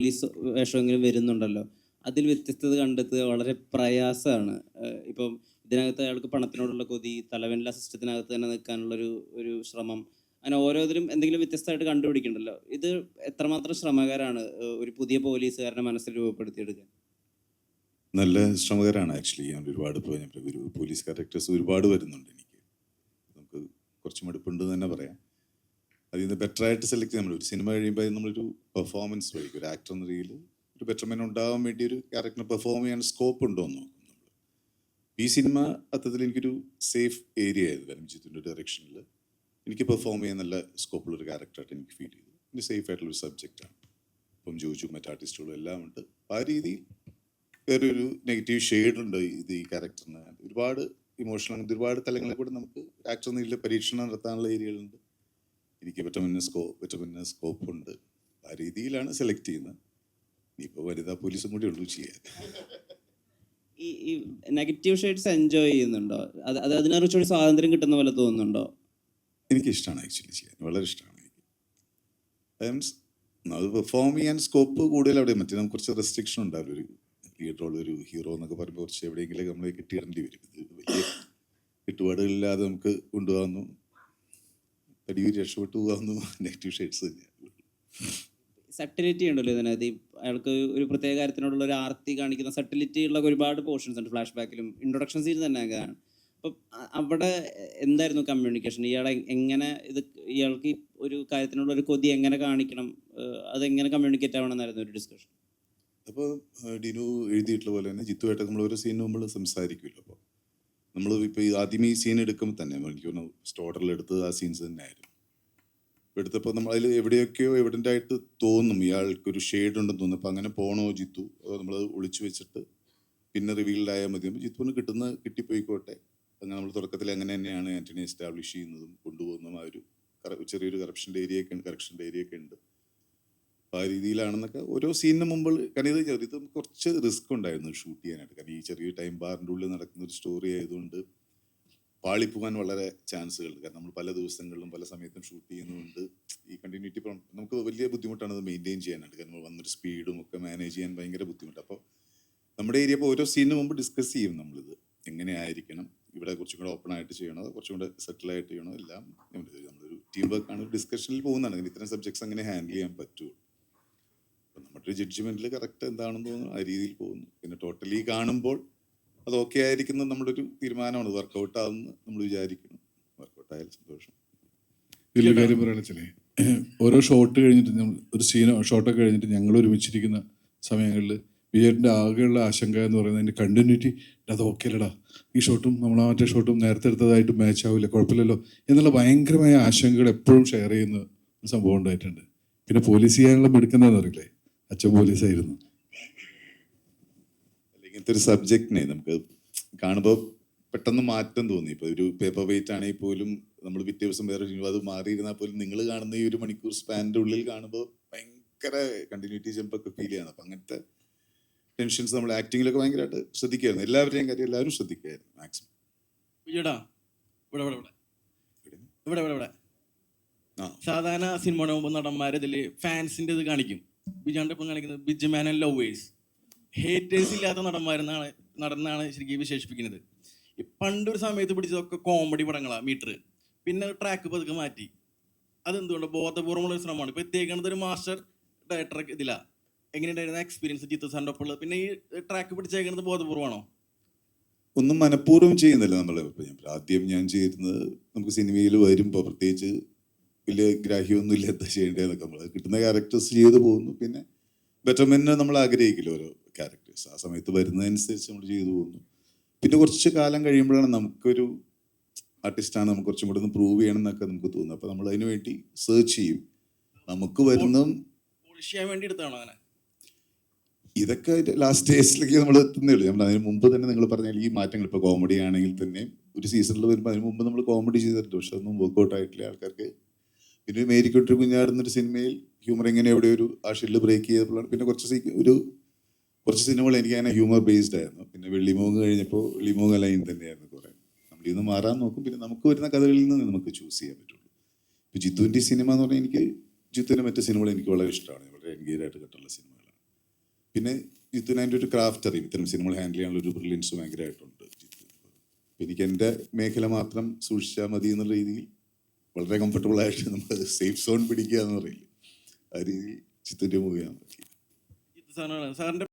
Police വേഷമെങ്കിലും വരുന്നുണ്ടല്ലോ, അതിൽ വ്യത്യസ്തത കണ്ടെത്തുക വളരെ പ്രയാസമാണ്. ഇപ്പം ഇതിനകത്ത് അയാൾക്ക് പണത്തിനോടുള്ള കൊതി, തലവനിലെ സിസ്റ്റത്തിനകത്ത് തന്നെ നിൽക്കാനുള്ളൊരു ഒരു ശ്രമം, അങ്ങനെ ഓരോരുത്തരും എന്തെങ്കിലും വ്യത്യസ്തമായിട്ട് കണ്ടുപിടിക്കണ്ടല്ലോ. ഇത് എത്രമാത്രം ശ്രമകരമാണ് ഒരു പുതിയ പോലീസുകാരനെ മനസ്സിൽ രൂപപ്പെടുത്തിയെടുക്കാൻ? നല്ല ശ്രമകരമാണ് ആക്ച്വലി. ഞാൻ ഒരുപാട് ഒരു പോലീസ് ക്യാരക്ടേഴ്സ് ഒരുപാട് വരുന്നുണ്ട് എനിക്ക്. നമുക്ക് കുറച്ച് മടുപ്പുണ്ട് തന്നെ പറയാം. അതിൽ നിന്ന് ബെറ്ററായിട്ട് സെലക്ട് ചെയ്യാൻ ഒരു സിനിമ കഴിയുമ്പോൾ നമ്മളൊരു പെർഫോമൻസ് വഴി ഒരു ആക്ടർ എന്ന രീതിയിൽ ഒരു ബെറ്റർമെന്റ് ഉണ്ടാകാൻ വേണ്ടി ഒരു ക്യാരക്ടറിനെ പെർഫോം ചെയ്യാൻ സ്കോപ്പ് ഉണ്ടോ എന്ന് നോക്കും നമ്മൾ. ഈ സിനിമ അത്തരത്തിൽ എനിക്കൊരു സേഫ് ഏരിയ ആയിരുന്നു. കാരണം ജിത്തുവിൻ്റെ ഡയറക്ഷനിൽ എനിക്ക് പെർഫോം ചെയ്യാൻ നല്ല സ്കോപ്പുള്ളൊരു ക്യാരക്ടറായിട്ട് എനിക്ക് ഫീൽ ചെയ്തു. എനിക്ക് സേഫ് ആയിട്ടുള്ളൊരു സബ്ജക്റ്റാണ്. ഇപ്പം ജോജു മറ്റ് ആർട്ടിസ്റ്റുകളും എല്ലാം ഉണ്ട്. ആ രീതിയിൽ വേറൊരു നെഗറ്റീവ് ഷെയ്ഡുണ്ട് ഈ ക്യാരക്ടറിന്. ഒരുപാട് ഇമോഷണൽ, അങ്ങനത്തെ ഒരുപാട് തലങ്ങളിൽ കൂടെ നമുക്ക് ആക്ടർ നിലയിൽ പരീക്ഷണം നടത്താനുള്ള ഏരിയകളുണ്ട്. എനിക്ക് പറ്റുന്ന സ്കോപ്പ് ഉണ്ട്. ആ രീതിയിലാണ് സെലക്ട് ചെയ്യുന്നത്. ഇനിയിപ്പോൾ വനിതാ പോലീസും കൂടി ഉള്ളൂ ചെയ്യാൻ. ഈ നെഗറ്റീവ് ഷെയ്ഡ്സ് എൻജോയ് ചെയ്യുന്നുണ്ടോ? അത് അതിനെക്കുറിച്ചൊരു സ്വാതന്ത്ര്യം കിട്ടുന്ന പോലെ തോന്നുന്നുണ്ടോ? എനിക്കിഷ്ടമാണ് ആക്ച്വലി ചെയ്യാൻ, വളരെ ഇഷ്ടമാണ് എനിക്ക്. അത് പെർഫോം ചെയ്യാൻ സ്കോപ്പ് കൂടുതൽ അവിടെ. മറ്റേ നമുക്ക് കുറച്ച് റെസ്ട്രിക്ഷൻ ഉണ്ടാവില്ല. ഒരു ലീഡർ റോൾ, ഒരു ഹീറോ എന്നൊക്കെ പറയുമ്പോൾ കുറച്ച് എവിടെയെങ്കിലും നമ്മളെ കിട്ടിയിടേണ്ടി വരും. ഇത് വലിയ ചുറ്റുപാടുകളില്ലാതെ നമുക്ക് കൊണ്ടുപോകാമെന്നു, തടിയൂരി രക്ഷപ്പെട്ടു പോകാമെന്നു നെഗറ്റീവ് ഷെയ്ഡ്സ് തന്നെയാണ്. സട്ടിലിറ്റി ഉണ്ടല്ലോ ഇതിനകത്ത്. അയാൾക്ക് ഒരു പ്രത്യേക കാര്യത്തിനോടുള്ള ഒരു ആർത്തി കാണിക്കുന്ന സട്ടിലിറ്റി ഉള്ള ഒരുപാട് പോർഷൻസ് ഉണ്ട്. ഫ്ലാഷ് ബാക്കിലും ഇൻട്രൊഡക്ഷൻ സീൻ തന്നെ അങ്ങനെയാണ്. അപ്പം അവിടെ എന്തായിരുന്നു കമ്മ്യൂണിക്കേഷൻ? ഇയാൾക്ക് ഒരു കാര്യത്തിനുള്ള ഒരു കൊതി എങ്ങനെ കാണിക്കണം, അതെങ്ങനെ കമ്മ്യൂണിക്കേറ്റ് ആവണമെന്നായിരുന്നു ഒരു ഡിസ്കഷൻ. അപ്പോൾ ഡിനു എഴുതിയിട്ടുള്ള പോലെ തന്നെ ജിത്തുമായിട്ട് നമ്മൾ ഓരോ സീനും നമ്മൾ സംസാരിക്കുമല്ലോ. അപ്പോൾ നമ്മൾ ഇപ്പോൾ ആദ്യം ഈ സീൻ എടുക്കുമ്പോൾ തന്നെ എനിക്ക് തോന്നുന്നു സ്റ്റോർഡറിൽ എടുത്തത് ആ സീൻസ് തന്നെ ആയിരുന്നു. എടുത്തപ്പോൾ നമ്മൾ അതിൽ എവിടെയൊക്കെയോ എവിഡൻ്റ് ആയിട്ട് തോന്നും ഇയാൾക്കൊരു ഷെയ്ഡ് ഉണ്ടെന്ന് തോന്നും. അപ്പോൾ അങ്ങനെ പോകണോ ജിത്തു, നമ്മൾ ഒളിച്ചു വെച്ചിട്ട് പിന്നെ റിവീൽഡ് ആയാൽ മതി. ജിത്തുവിന് കിട്ടിപ്പോയിക്കോട്ടെ. അങ്ങനെ നമ്മൾ തുടക്കത്തിൽ അങ്ങനെ തന്നെയാണ് ആൻ്റണി എസ്റ്റാബ്ലിഷ് ചെയ്യുന്നതും കൊണ്ടുപോകുന്നതും. ആ ഒരു ചെറിയൊരു കറക്ഷൻ്റെ ഏരിയ ഒക്കെ ഉണ്ട്. അപ്പോൾ ആ രീതിയിലാണെന്നൊക്കെ ഓരോ സീനിന് മുമ്പ്. കാരണം ഇത് കുറച്ച് റിസ്ക് ഉണ്ടായിരുന്നു ഷൂട്ട് ചെയ്യാനായിട്ട്. കാരണം ഈ ചെറിയ ടൈം ബാറിൻ്റെ ഉള്ളിൽ നടക്കുന്ന ഒരു സ്റ്റോറി ആയതുകൊണ്ട് പാളിപ്പോകാൻ വളരെ ചാൻസുകൾ. കാരണം നമ്മൾ പല ദിവസങ്ങളിലും പല സമയത്തും ഷൂട്ട് ചെയ്യുന്നതുകൊണ്ട് ഈ കണ്ടിന്യൂറ്റി നമുക്ക് വലിയ ബുദ്ധിമുട്ടാണ് അത് മെയിൻറ്റെയിൻ ചെയ്യാനായിട്ട്. കാരണം നമ്മൾ വന്നൊരു സ്പീഡും ഒക്കെ മാനേജ് ചെയ്യാൻ ഭയങ്കര ബുദ്ധിമുട്ട്. അപ്പോൾ നമ്മുടെ ഏരിയ ഇപ്പോൾ ഓരോ സീനിന് മുമ്പ് ഡിസ്കസ് ചെയ്യും നമ്മളിത് എങ്ങനെ ആയിരിക്കണം, ഇവിടെ കുറച്ചും കൂടെ ഓപ്പൺ ആയിട്ട് ചെയ്യണോ, കുറച്ചും കൂടെ സെറ്റിലായിട്ട് ചെയ്യണോ, എല്ലാം നമ്മളൊരു ടീം വർക്കാണ്, ഡിസ്കഷനിൽ പോകുന്നതാണ്. ഇത്തരം സബ്ജക്ട്സ് അങ്ങനെ ഹാൻഡിൽ ചെയ്യാൻ പറ്റുമോ. അപ്പം നമ്മുടെ ഒരു ജഡ്ജ്മെൻറ്റിൽ കറക്റ്റ് എന്താണെന്ന് തോന്നുന്നു, ആ രീതിയിൽ പോകുന്നു. പിന്നെ ടോട്ടലി കാണുമ്പോൾ അത് ഓക്കെ ആയിരിക്കുന്നത് നമ്മുടെ ഒരു തീരുമാനമാണ്. വർക്കൗട്ട് ആവുമെന്ന് നമ്മൾ വിചാരിക്കണം. വർക്കൗട്ട് ആയാലും സന്തോഷം. വലിയ കാര്യം പറയണേ, ഓരോ ഷോട്ട് കഴിഞ്ഞിട്ട് ഒരു ഷോട്ടൊക്കെ കഴിഞ്ഞിട്ട് ഞങ്ങൾ ഒരുമിച്ചിരിക്കുന്ന സമയങ്ങളിൽ വിജയൻ്റെ ആകെയുള്ള ആശങ്ക എന്ന് പറയുന്നത് അതിൻ്റെ കണ്ടിന്യൂറ്റി. അത് ഓക്കെ അല്ലടാ, ഈ ഷോട്ടും നമ്മൾ മറ്റേ ഷോട്ടും നേരത്തെ എടുത്തതായിട്ട് മാച്ച് ആവില്ല, കുഴപ്പമില്ലല്ലോ എന്നുള്ള ഭയങ്കരമായ ആശങ്കകൾ എപ്പോഴും ഷെയർ ചെയ്യുന്ന ഒരു സംഭവം ഉണ്ടായിട്ടുണ്ട്. പിന്നെ പോലീസ് ചെയ്യാനുള്ള എടുക്കുന്നതെന്ന് അറിയില്ലേ, അച്ഛൻ പോലീസായിരുന്നു. ഇങ്ങനത്തെ ഒരു സബ്ജക്റ്റിനെ നമുക്ക് കാണുമ്പോൾ പെട്ടെന്ന് മാറ്റം തോന്നി. ഇപ്പോൾ ഒരു പേപ്പർ വെയിറ്റ് ആണെങ്കിൽ പോലും നമ്മൾ പിറ്റേ ദിവസം വേറെ അത് മാറിയിരുന്നാൽ പോലും നിങ്ങൾ കാണുന്ന ഈ 1 മണിക്കൂർ സ്പാനിൻ്റെ ഉള്ളിൽ കാണുമ്പോൾ ഭയങ്കര കണ്ടിന്യൂറ്റി ജമ്പൊക്കെ ഫീൽ ചെയ്യണം. അപ്പം അങ്ങനത്തെ ടെൻഷൻസ് നമ്മൾ ആക്ടിങ്ങിലൊക്കെ ഭയങ്കരമായിട്ട് ശ്രദ്ധിക്കുമായിരുന്നു. എല്ലാവരുടെയും കാര്യം എല്ലാവരും ശ്രദ്ധിക്കുമായിരുന്നു മാക്സിമം. സാധാരണ സിനിമയുടെ മുമ്പ് നടന്മാർ ഇതിൽ ഫാൻസിൻ്റെ ഇത് കാണിക്കും. വിജയൻ്റെ ഒപ്പം കാണിക്കുന്നത് ബിജ്മാൻ ആൻഡ് ലവേഴ്സ്, ഹേറ്റേഴ്സ് ഇല്ലാത്ത നടന്നാണ് ശരിക്കും വിശേഷിപ്പിക്കുന്നത്. ഈ പണ്ടൊരു സമയത്ത് പിടിച്ചതൊക്കെ കോമഡി പടങ്ങളാണ് മീറ്റർ. പിന്നെ ട്രാക്ക് പതുക്കെ മാറ്റി. അതെന്തുകൊണ്ട് ബോധപൂർവമുള്ളൊരു ശ്രമമാണ്. ഇപ്പോൾ എത്തിയേക്കുന്നത് ഒരു മാസ്റ്റർ ഡയറക്ടർ ഇതിലാണ്. എങ്ങനെയുണ്ടായിരുന്ന എക്സ്പീരിയൻസ് ജിത്തു സാറിൻ്റെ ഒപ്പം ഉള്ളത്? പിന്നെ ഈ ട്രാക്ക് പിടിച്ചേക്കുന്നത് ബോധപൂർവമാണോ? ഒന്നും മനഃപൂർവ്വം ചെയ്യുന്നില്ല നമ്മൾ. ആദ്യം ഞാൻ ചെയ്യുന്നത് നമുക്ക് സിനിമയിൽ വരുമ്പോൾ പ്രത്യേകിച്ച് വലിയ ഗ്രാഹ്യമൊന്നും ഇല്ല എന്താ ചെയ്യേണ്ടതെന്നൊക്കെ. നമ്മൾ കിട്ടുന്ന ക്യാരക്ടേഴ്സ് ചെയ്തു പോകുന്നു. പിന്നെ ബെറ്റർമെന്റിന് നമ്മൾ ആഗ്രഹിക്കില്ല ഓരോ ക്യാരക്ടേഴ്സ്. ആ സമയത്ത് വരുന്നതനുസരിച്ച് നമ്മൾ ചെയ്തു പോകുന്നു. പിന്നെ കുറച്ച് കാലം കഴിയുമ്പോഴാണ് നമുക്കൊരു ആർട്ടിസ്റ്റാണ്, നമുക്ക് കുറച്ചും കൂടെ ഒന്ന് പ്രൂവ് ചെയ്യണം എന്നൊക്കെ നമുക്ക് തോന്നുന്നു. അപ്പോൾ നമ്മൾ അതിന് വേണ്ടി സെർച്ച് ചെയ്യും. നമുക്ക് വരുന്നതും ഇതൊക്കെ ലാസ്റ്റ് സ്റ്റേജിലേക്ക് നമ്മൾ എത്തുന്നേ ഉള്ളൂ. നമ്മൾ അതിന് മുമ്പ് തന്നെ നിങ്ങൾ പറഞ്ഞാൽ ഈ മാറ്റങ്ങൾ ഇപ്പോൾ കോമഡി ആണെങ്കിൽ തന്നെ ഒരു സീസണിൽ വരുമ്പോൾ അതിന് മുമ്പ് നമ്മൾ കോമഡി ചെയ്തിട്ടുണ്ട്. പക്ഷെ അതൊന്നും വർക്ക്ഔട്ട് ആയിട്ടില്ല ആൾക്കാർക്ക്. പിന്നെ മേരിക്കൊട്ടൊരു കുഞ്ഞാടുന്നൊരു സിനിമയിൽ ഹ്യൂമർ എങ്ങനെ എവിടെ ഒരു ആ ഷെല്ല് ബ്രേക്ക് ചെയ്തപ്പോഴാണ്. പിന്നെ കുറച്ച് സിനിമകൾ എനിക്ക് അങ്ങനെ ഹ്യൂമർ ബേസ്ഡ് ആയിരുന്നു. പിന്നെ വെള്ളിമൂങ്ങ് കഴിഞ്ഞപ്പോൾ വെള്ളിമൂങ്ങ ലൈൻ തന്നെയായിരുന്നു കുറേ. നമ്മളിൽ നിന്ന് മാറാൻ നോക്കും. പിന്നെ നമുക്ക് വരുന്ന കഥകളിൽ നിന്ന് നമുക്ക് ചൂസ് ചെയ്യാൻ പറ്റുള്ളൂ. ഇപ്പോൾ ജിത്തുവിൻ്റെ സിനിമ എന്ന് പറഞ്ഞാൽ ജിത്തുവിൻ്റെ മറ്റു സിനിമകൾ എനിക്ക് വളരെ ഇഷ്ടമാണ്. വളരെ എൻഗേജ് ആയിട്ട് കണ്ടുള്ള സിനിമകളാണ്. പിന്നെ ജിത്തുവിന് അതിൻ്റെ ഒരു ക്രാഫ്റ്റ് അറിയും, ഇത്തരം സിനിമകൾ ഹാൻഡിൽ ചെയ്യാനുള്ള ഒരു ബ്രില്യൻസ് ഭയങ്കരമായിട്ടുണ്ട് ജിത്തു. അപ്പം എനിക്ക് എൻ്റെ മേഖല മാത്രം സൂക്ഷിച്ചാൽ മതി എന്നുള്ള രീതിയിൽ വളരെ കംഫർട്ടബിൾ ആയിട്ട് നമ്മൾ സേഫ് സോൺ പിടിക്കുക എന്ന് പറയില്ലേ, ആ രീതിയിൽ ജിത്തുവിൻ്റെ മൂവിയാണ്. സാറിന്റെ